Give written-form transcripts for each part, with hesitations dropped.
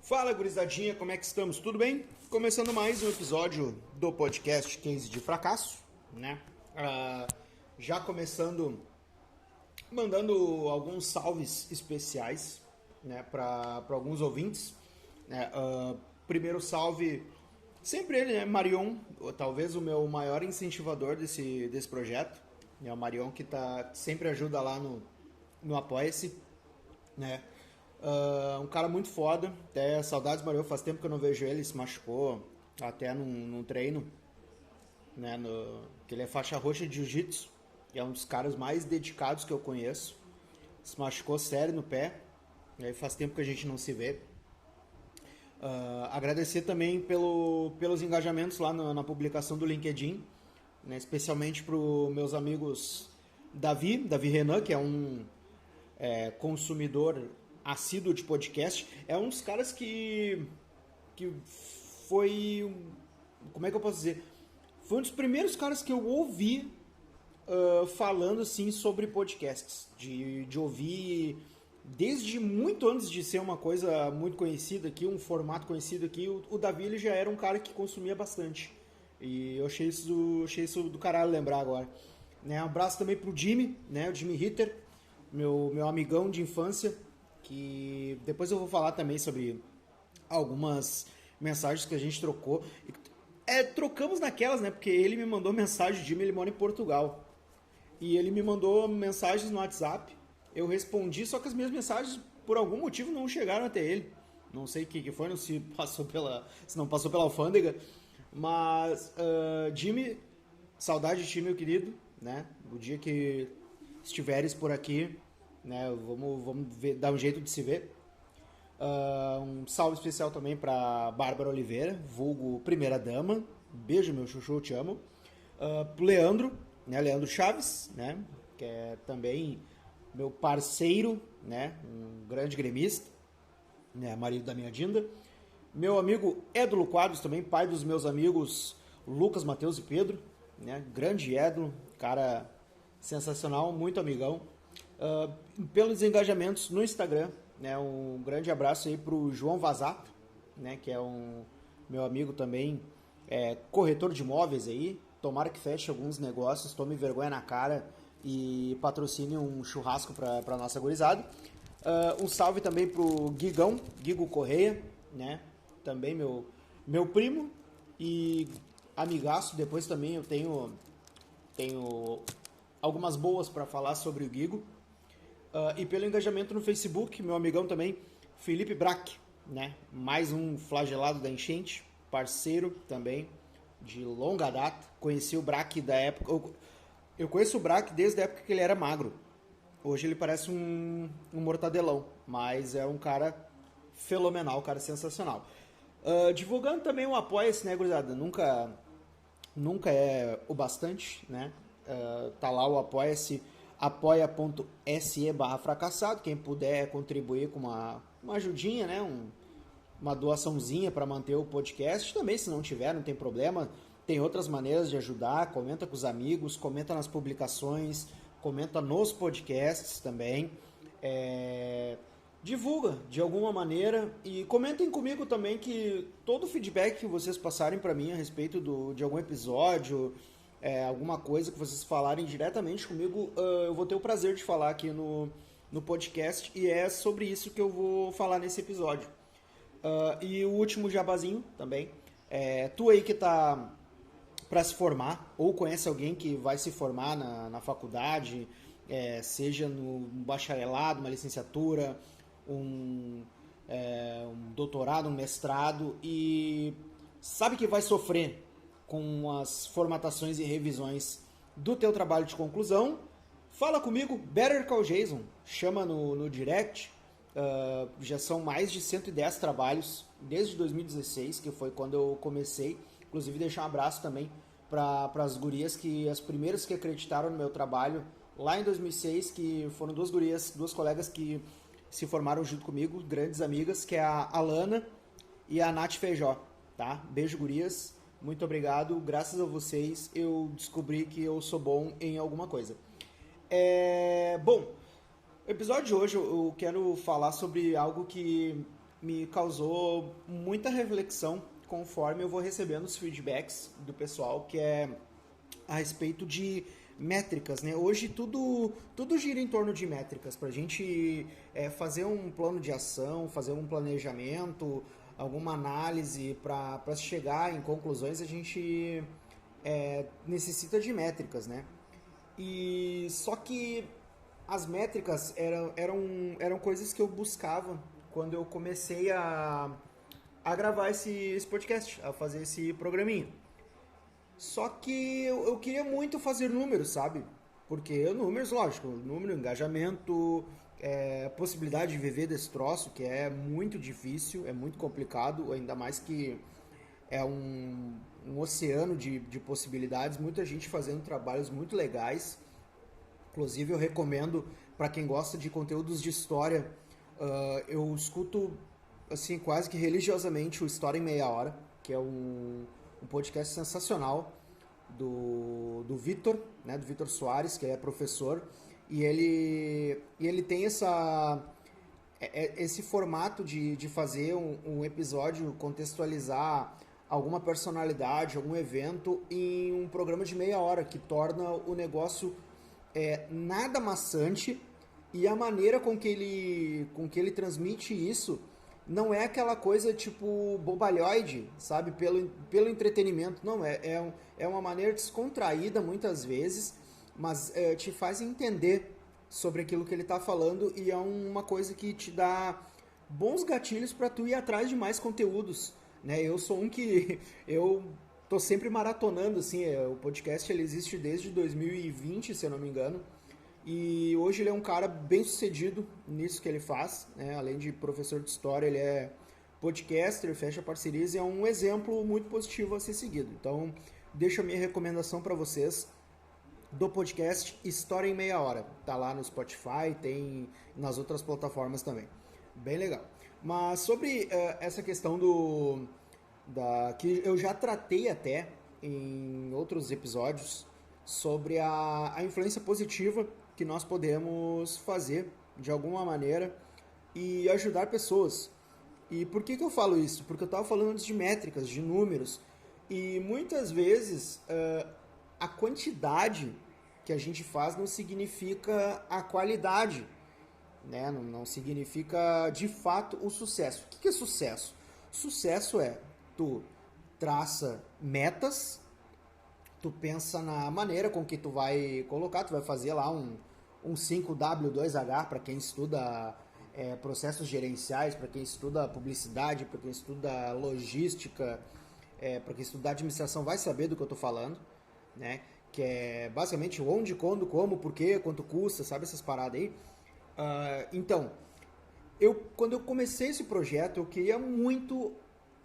Fala, gurizadinha, como é que estamos? Tudo bem? Começando mais um episódio do podcast Case de Fracasso, né? Já começando, mandando alguns salves especiais, né, para alguns ouvintes, né? Primeiro salve, sempre ele, né? Marion, talvez o meu maior incentivador desse projeto, né? O Marion que sempre ajuda lá no Apoia-se, né? Um cara muito foda, até saudades Mario, faz tempo que eu não vejo ele, se machucou até num treino, né, que ele é faixa roxa de jiu-jitsu, e é um dos caras mais dedicados que eu conheço, se machucou sério no pé, e aí faz tempo que a gente não se vê. Agradecer também pelos engajamentos lá na publicação do LinkedIn, né, especialmente para os meus amigos Davi Renan, que é um consumidor assíduo de podcast, é um dos caras que foi, como é que eu posso dizer, foi um dos primeiros caras que eu ouvi falando assim sobre podcasts, de ouvir desde muito antes de ser uma coisa muito conhecida aqui, um formato conhecido aqui. O Davi ele já era um cara que consumia bastante, e eu achei isso do caralho lembrar agora, né? Um abraço também pro Jimmy, né, o Jimmy Ritter, meu amigão de infância, que depois eu vou falar também sobre algumas mensagens que a gente trocou. Trocamos naquelas, né? Porque ele me mandou mensagem, o Jimmy, ele mora em Portugal. E ele me mandou mensagens no WhatsApp, eu respondi, só que as minhas mensagens, por algum motivo, não chegaram até ele. Não sei o que foi, não se não passou pela alfândega. Mas, Jimmy, saudade de ti, meu querido, né? O dia que estiveres por aqui, né? Vamos dar um jeito de se ver. Um salve especial também para Bárbara Oliveira, vulgo Primeira Dama. Beijo, meu chuchu, eu te amo. Pro Leandro, né? Leandro Chaves, né? Que é também meu parceiro, né? Um grande gremista, né? Marido da minha Dinda. Meu amigo Édulo Quadros também, pai dos meus amigos Lucas, Matheus e Pedro, né? Grande Édulo, cara sensacional, muito amigão. Pelos engajamentos no Instagram, né? Um grande abraço aí pro João Vazato, né? Que é um meu amigo também, corretor de imóveis aí. Tomara que feche alguns negócios, tome vergonha na cara e patrocine um churrasco pra nossa gurizada. Um salve também pro Guigo Correia, né? Também meu primo e amigaço. Depois também eu tenho algumas boas para falar sobre o Guigo. E pelo engajamento no Facebook, meu amigão também, Felipe Brack, né? Mais um flagelado da enchente, parceiro também de longa data. Conheci o Brack da época. Eu conheço o Brack desde a época que ele era magro. Hoje ele parece um mortadelão, mas é um cara fenomenal, um cara sensacional. Divulgando também o Apoia-se, né, gurizada? Nunca é o bastante, né? Tá lá o Apoia-se, apoia.se/fracassado. Quem puder contribuir com uma ajudinha, né? Uma doaçãozinha para manter o podcast. Também, se não tiver, não tem problema. Tem outras maneiras de ajudar. Comenta com os amigos, comenta nas publicações, comenta nos podcasts também. Divulga de alguma maneira e comentem comigo também, que todo o feedback que vocês passarem para mim a respeito de algum episódio, alguma coisa que vocês falarem diretamente comigo, eu vou ter o prazer de falar aqui no podcast, e é sobre isso que eu vou falar nesse episódio. E o último jabazinho também, tu aí que tá para se formar, ou conhece alguém que vai se formar na faculdade, seja no bacharelado, uma licenciatura, um doutorado, um mestrado, e sabe que vai sofrer com as formatações e revisões do teu trabalho de conclusão, fala comigo, Better Call Jason, chama no direct. Já são mais de 110 trabalhos desde 2016, que foi quando eu comecei. Inclusive deixar um abraço também para as gurias, as primeiras que acreditaram no meu trabalho lá em 2006, que foram duas colegas que se formaram junto comigo, grandes amigas, que é a Alana e a Nath Feijó, tá? Beijo, gurias, muito obrigado, graças a vocês eu descobri que eu sou bom em alguma coisa. Bom, no episódio de hoje eu quero falar sobre algo que me causou muita reflexão conforme eu vou recebendo os feedbacks do pessoal, que é a respeito de métricas, né? Hoje tudo gira em torno de métricas, para a gente fazer um plano de ação, fazer um planejamento, alguma análise para chegar em conclusões, a gente necessita de métricas, né? E só que as métricas eram coisas que eu buscava quando eu comecei a gravar esse podcast, a fazer esse programinha. Só que eu queria muito fazer números, sabe? Porque números, lógico, número, engajamento, possibilidade de viver desse troço, que é muito difícil, é muito complicado, ainda mais que é um oceano de possibilidades, muita gente fazendo trabalhos muito legais. Inclusive, eu recomendo para quem gosta de conteúdos de história, eu escuto assim quase que religiosamente o História em Meia Hora, que é um podcast sensacional do Vitor, né, do Vitor Soares, que é professor, e ele tem esse formato de fazer um episódio, contextualizar alguma personalidade, algum evento em um programa de meia hora, que torna o negócio nada maçante, e a maneira com que ele transmite isso não é aquela coisa tipo bobalhoide, sabe? Pelo entretenimento. Não, é uma maneira descontraída muitas vezes, mas te faz entender sobre aquilo que ele está falando, e é uma coisa que te dá bons gatilhos para tu ir atrás de mais conteúdos, né? Eu sou um que eu tô sempre maratonando, assim, o podcast ele existe desde 2020, se eu não me engano, e hoje ele é um cara bem sucedido nisso que ele faz, né? Além de professor de história, ele é podcaster, fecha parcerias, e é um exemplo muito positivo a ser seguido. Então, deixo a minha recomendação para vocês do podcast História em Meia Hora. Tá lá no Spotify, tem nas outras plataformas também. Bem legal. Mas sobre essa questão que eu já tratei até em outros episódios, sobre a influência positiva que nós podemos fazer de alguma maneira e ajudar pessoas. E por que eu falo isso? Porque eu estava falando antes de métricas, de números, e muitas vezes a quantidade que a gente faz não significa a qualidade, né? Não significa de fato o sucesso. O que é sucesso? Sucesso é tu traça metas, tu pensa na maneira com que tu vai colocar, tu vai fazer lá um 5W2H para quem estuda processos gerenciais, para quem estuda publicidade, para quem estuda logística, para quem estuda administração vai saber do que eu tô falando, né? Que é basicamente onde, quando, como, porquê, quanto custa, sabe essas paradas aí? Então, quando eu comecei esse projeto, eu queria muito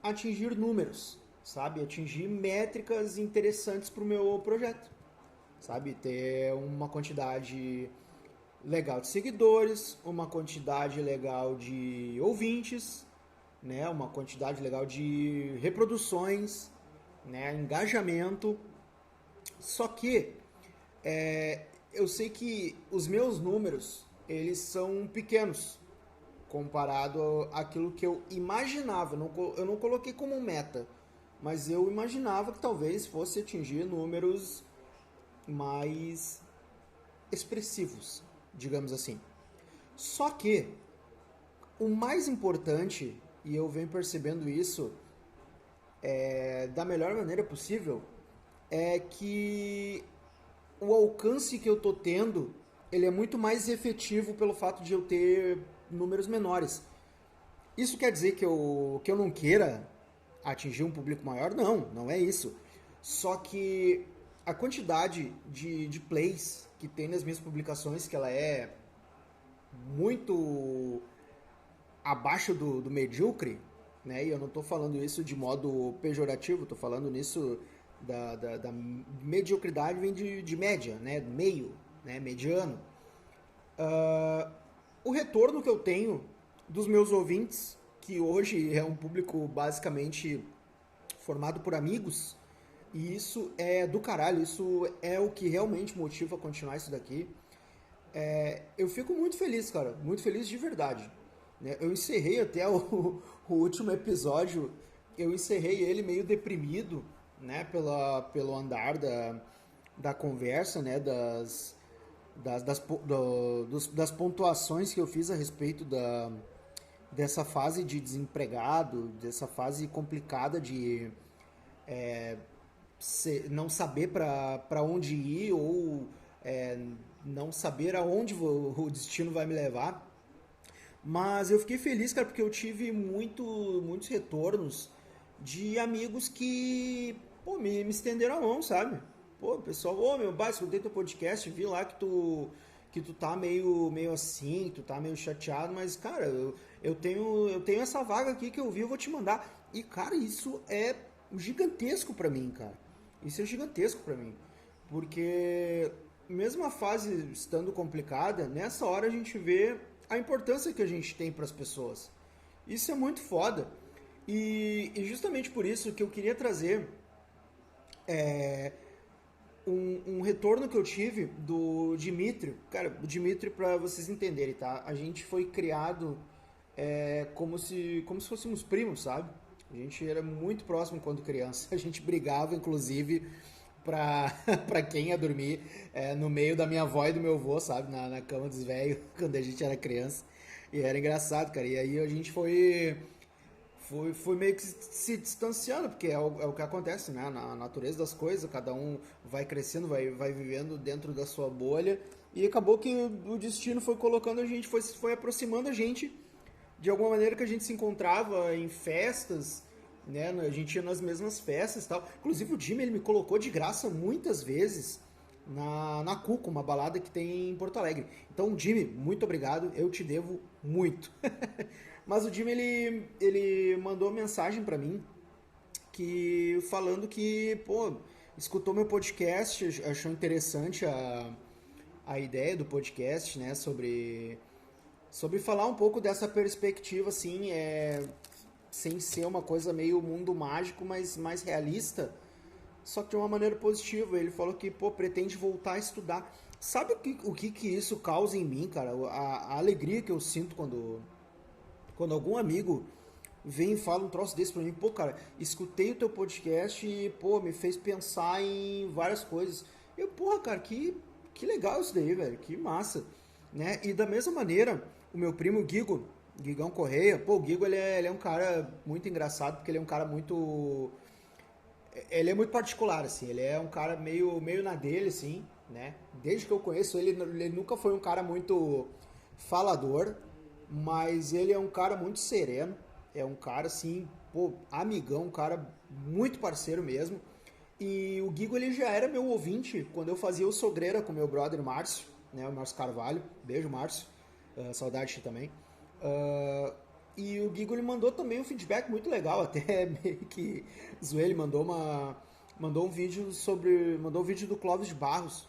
atingir números, sabe? Atingir métricas interessantes para o meu projeto, sabe? Ter uma quantidade legal de seguidores, uma quantidade legal de ouvintes, né? Uma quantidade legal de reproduções, né? Engajamento. Só que eu sei que os meus números, eles são pequenos comparado àquilo que eu imaginava. Eu não coloquei como meta, mas eu imaginava que talvez fosse atingir números mais expressivos, digamos assim. Só que o mais importante, e eu venho percebendo isso da melhor maneira possível, é que o alcance que eu tô tendo, ele é muito mais efetivo pelo fato de eu ter números menores. Isso quer dizer que eu não queira atingir um público maior? Não, não é isso. Só que a quantidade de plays que tem nas minhas publicações, que ela é muito abaixo do medíocre, né? E eu não estou falando isso de modo pejorativo, estou falando nisso da mediocridade, vem de média, né? Meio, né? Mediano. O retorno que eu tenho dos meus ouvintes, que hoje é um público basicamente formado por amigos, e isso é do caralho, isso é o que realmente motiva a continuar isso daqui. Eu fico muito feliz, cara, muito feliz de verdade, né? Eu encerrei até o último episódio, eu encerrei ele meio deprimido, né, pelo andar da conversa, né, das pontuações que eu fiz a respeito dessa fase de desempregado, dessa fase complicada de não saber para onde ir ou não saber aonde o destino vai me levar. Mas eu fiquei feliz, cara, porque eu tive muitos retornos de amigos que, pô, me estenderam a mão, sabe? Pô, pessoal, ô, meu, escutei teu podcast, vi lá que tu tá meio assim, tu tá meio chateado, mas, cara, eu tenho essa vaga aqui que eu vi, eu vou te mandar. E, cara, isso é gigantesco pra mim, cara. Isso é gigantesco pra mim. Porque mesmo a fase estando complicada, nessa hora a gente vê a importância que a gente tem para as pessoas. Isso é muito foda. E justamente por isso que eu queria trazer um retorno que eu tive do Dimitri. Cara, o Dimitri, para vocês entenderem, tá? A gente foi criado como se fôssemos primos, sabe? A gente era muito próximo quando criança. A gente brigava, inclusive, pra quem ia dormir no meio da minha avó e do meu avô, sabe? Na cama dos velhos, quando a gente era criança. E era engraçado, cara. E aí a gente foi meio que se distanciando, porque é o que acontece, né? Na natureza das coisas, cada um vai crescendo, vai vivendo dentro da sua bolha. E acabou que o destino foi colocando a gente, foi aproximando a gente de alguma maneira que a gente se encontrava em festas, né? A gente ia nas mesmas festas e tal. Inclusive o Jimmy, ele me colocou de graça muitas vezes na Cuco, uma balada que tem em Porto Alegre. Então, Jimmy, muito obrigado, eu te devo muito. Mas o Jimmy, ele mandou mensagem pra mim falando que, pô, escutou meu podcast, achou interessante a ideia do podcast, né, sobre falar um pouco dessa perspectiva, assim, sem ser uma coisa meio mundo mágico, mas mais realista, só que de uma maneira positiva. Ele falou que, pô, pretende voltar a estudar. Sabe o que isso causa em mim, cara? A alegria que eu sinto quando algum amigo vem e fala um troço desse pra mim. Pô, cara, escutei o teu podcast e, pô, me fez pensar em várias coisas. Eu, porra, cara, que legal isso daí, velho, que massa, né? E da mesma maneira, o meu primo Guigão Correia, pô, o Guigo, ele é um cara muito engraçado, porque ele é um cara muito... Ele é muito particular, assim, ele é um cara meio na dele, assim, né? Desde que eu conheço ele, ele nunca foi um cara muito falador, mas ele é um cara muito sereno, é um cara, assim, pô, amigão, um cara muito parceiro mesmo. E o Guigo, ele já era meu ouvinte quando eu fazia o Sogreira com meu brother Márcio, né, o Márcio Carvalho. Beijo, Márcio. Saudade de ti também. E o Guigo, ele mandou também um feedback muito legal, até meio que zoei, ele mandou um vídeo do Clóvis de Barros,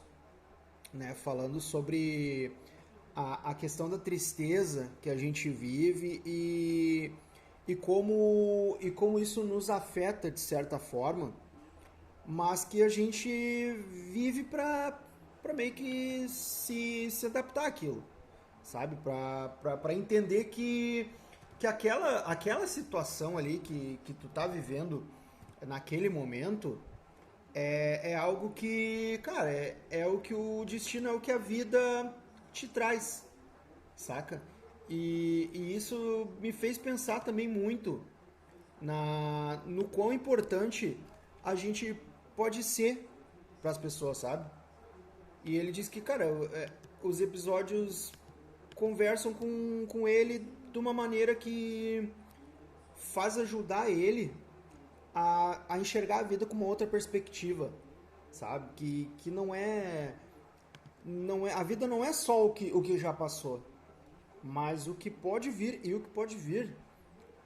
né, falando sobre a questão da tristeza que a gente vive e como isso nos afeta de certa forma, mas que a gente vive para meio que se adaptar àquilo, sabe? Para entender que aquela situação ali que tu tá vivendo naquele momento é algo que, cara, é o que o destino, é o que a vida te traz, saca? E isso me fez pensar também muito no quão importante a gente pode ser para as pessoas, sabe? E ele diz que, cara, os episódios conversam com ele de uma maneira que faz ajudar ele a enxergar a vida com uma outra perspectiva, sabe? Que não é a vida não é só o que já passou, mas o que pode vir, e o que pode vir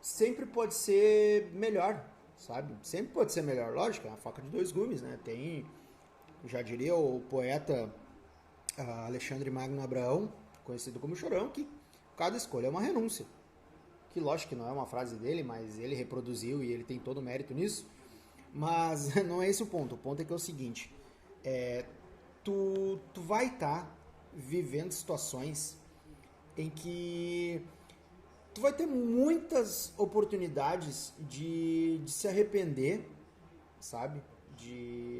sempre pode ser melhor, sabe? Sempre pode ser melhor, lógico, é uma faca de dois gumes, né? Tem, já diria o poeta Alexandre Magno Abraão, conhecido como Chorão, que cada escolha é uma renúncia. Que lógico que não é uma frase dele, mas ele reproduziu e ele tem todo o mérito nisso. Mas não é esse o ponto. O ponto é que é o seguinte: tu vai estar vivendo situações em que tu vai ter muitas oportunidades de se arrepender, sabe?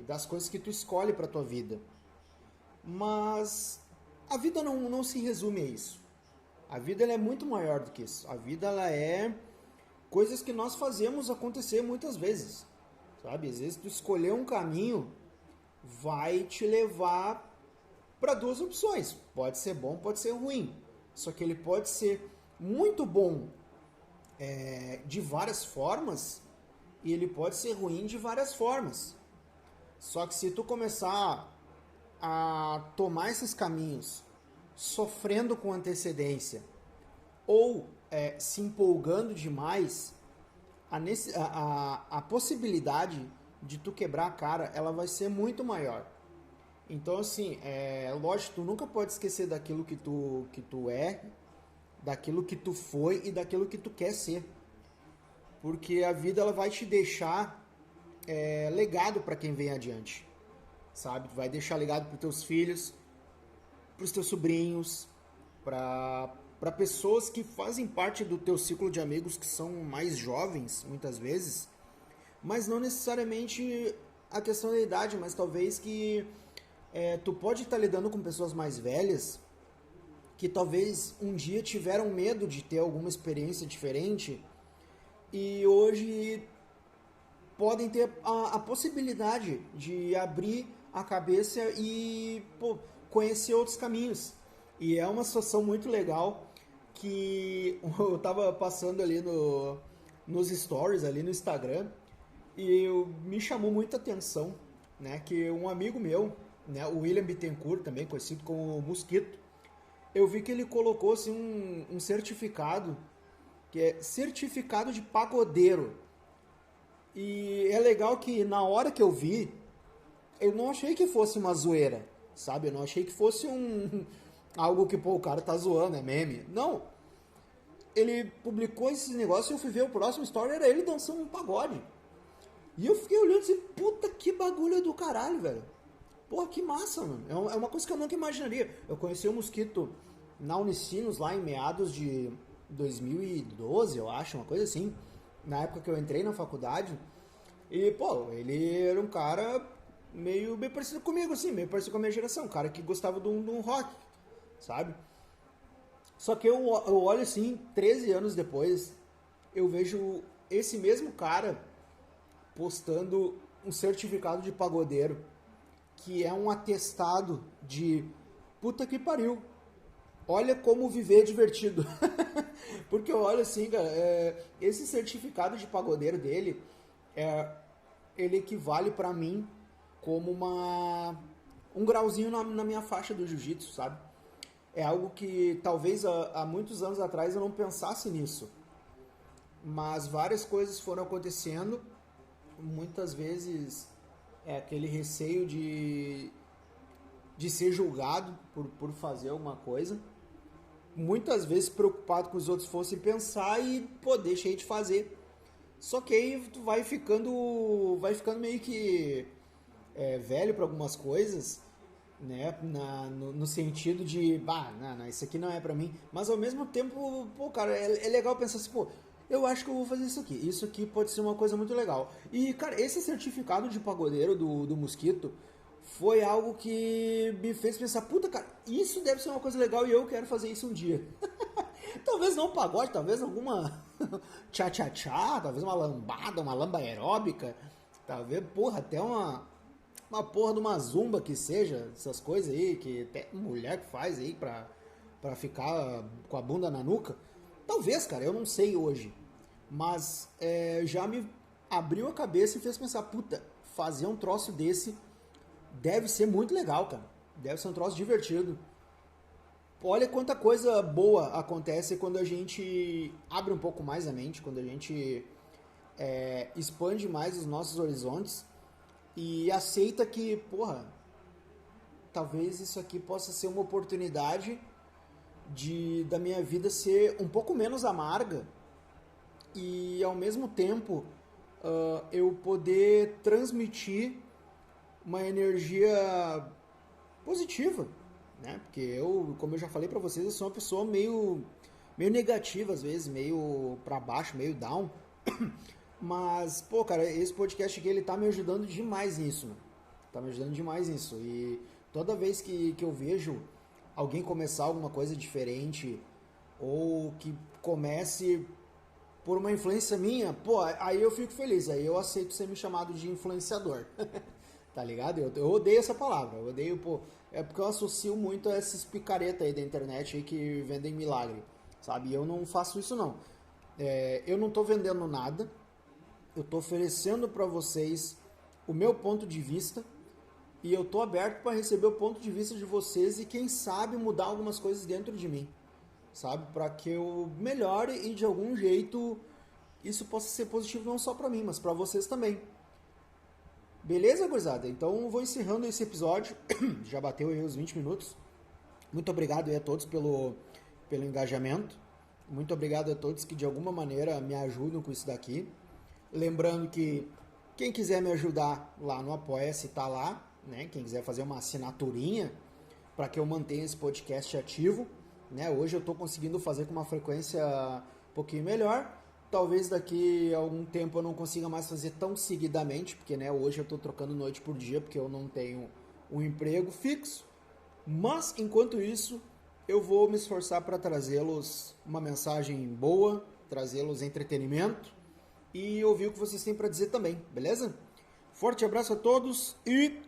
Das coisas que tu escolhe pra tua vida. Mas a vida não se resume a isso. A vida ela é muito maior do que isso. A vida ela é coisas que nós fazemos acontecer muitas vezes, sabe? Às vezes tu escolher um caminho vai te levar para duas opções. Pode ser bom, pode ser ruim. Só que ele pode ser muito bom de várias formas e ele pode ser ruim de várias formas. Só que se tu começar a tomar esses caminhos sofrendo com antecedência ou se empolgando demais, a possibilidade de tu quebrar a cara ela vai ser muito maior. Então, assim, lógico, tu nunca pode esquecer daquilo que tu é, daquilo que tu foi e daquilo que tu quer ser. Porque a vida ela vai te deixar legado para quem vem adiante, sabe? Vai deixar legado para teus filhos, para os teus sobrinhos, para pessoas que fazem parte do teu ciclo de amigos que são mais jovens, muitas vezes, mas não necessariamente a questão da idade, mas talvez que tu pode estar lidando com pessoas mais velhas que talvez um dia tiveram medo de ter alguma experiência diferente e hoje podem ter a possibilidade de abrir a cabeça e conhecer outros caminhos. E é uma situação muito legal que eu tava passando ali nos stories, ali no Instagram, e me chamou muita atenção, né, que um amigo meu, né, o William Bittencourt, também conhecido como Mosquito, eu vi que ele colocou assim, um certificado, que é certificado de pagodeiro. E é legal que na hora que eu vi, eu não achei que fosse uma zoeira, sabe? Eu não achei que fosse algo que, o cara tá zoando, é meme. Não. Ele publicou esse negócio e eu fui ver o próximo story, era ele dançando um pagode. E eu fiquei olhando assim, puta que bagulho do caralho, velho. Porra, que massa, mano. É uma coisa que eu nunca imaginaria. Eu conheci o Mosquito na Unicinos lá em meados de 2012, eu acho, uma coisa assim. Na época que eu entrei na faculdade. E, ele era um cara meio bem parecido comigo, assim, meio parecido com a minha geração. Um cara que gostava de um rock, sabe? Só que eu olho assim, 13 anos depois, eu vejo esse mesmo cara postando um certificado de pagodeiro, que é um atestado de puta que pariu. Olha como viver é divertido. Porque eu olho assim, cara, esse certificado de pagodeiro dele, ele equivale pra mim como um grauzinho na minha faixa do jiu-jitsu, sabe? É algo que talvez há muitos anos atrás eu não pensasse nisso. Mas várias coisas foram acontecendo. Muitas vezes aquele receio de ser julgado por fazer alguma coisa. Muitas vezes preocupado que os outros fossem pensar e, deixei de fazer. Só que aí tu vai ficando meio que velho para algumas coisas, né? No sentido de, não, isso aqui não é pra mim. Mas ao mesmo tempo, cara, é legal pensar assim, eu acho que eu vou fazer isso aqui. Isso aqui pode ser uma coisa muito legal. E, cara, esse certificado de pagodeiro do Mosquito foi algo que me fez pensar, cara, isso deve ser uma coisa legal e eu quero fazer isso um dia. Talvez não um pagode, talvez alguma tchá-tchá-tchá, talvez uma lambada, uma lamba aeróbica, talvez, até uma porra de uma zumba que seja, essas coisas aí, que até mulher que faz aí pra ficar com a bunda na nuca. Talvez, cara, eu não sei hoje. Mas já me abriu a cabeça e fez pensar, fazer um troço desse deve ser muito legal, cara. Deve ser um troço divertido. Olha quanta coisa boa acontece quando a gente abre um pouco mais a mente, quando a gente expande mais os nossos horizontes e aceita que, talvez isso aqui possa ser uma oportunidade da minha vida ser um pouco menos amarga e, ao mesmo tempo, eu poder transmitir uma energia positiva, né? Porque como eu já falei pra vocês, eu sou uma pessoa meio meio negativa às vezes, meio pra baixo, meio down. Mas, pô, cara, esse podcast aqui, ele tá me ajudando demais nisso, mano. Tá me ajudando demais nisso. E toda vez que eu vejo alguém começar alguma coisa diferente, ou que comece por uma influência minha, pô, aí eu fico feliz. Aí eu aceito ser me chamado de influenciador. Tá ligado? Eu odeio essa palavra. Eu odeio, pô. É porque eu associo muito a esses picareta aí da internet aí que vendem milagre. Sabe? E eu não faço isso, não. Eu não tô vendendo nada. Eu tô oferecendo pra vocês o meu ponto de vista. E eu tô aberto para receber o ponto de vista de vocês e quem sabe mudar algumas coisas dentro de mim, sabe? Para que eu melhore e de algum jeito isso possa ser positivo não só para mim, mas para vocês também. Beleza, gurizada? Então vou encerrando esse episódio. Já bateu aí os 20 minutos. Muito obrigado aí a todos pelo engajamento. Muito obrigado a todos que de alguma maneira me ajudam com isso daqui. Lembrando que quem quiser me ajudar lá no Apoia-se tá lá, né? Quem quiser fazer uma assinaturinha para que eu mantenha esse podcast ativo, né? Hoje eu estou conseguindo fazer com uma frequência um pouquinho melhor. Talvez daqui a algum tempo eu não consiga mais fazer tão seguidamente, porque né, hoje eu estou trocando noite por dia, porque eu não tenho um emprego fixo. Mas, enquanto isso, eu vou me esforçar para trazê-los uma mensagem boa, trazê-los entretenimento e ouvir o que vocês têm para dizer também, beleza? Forte abraço a todos e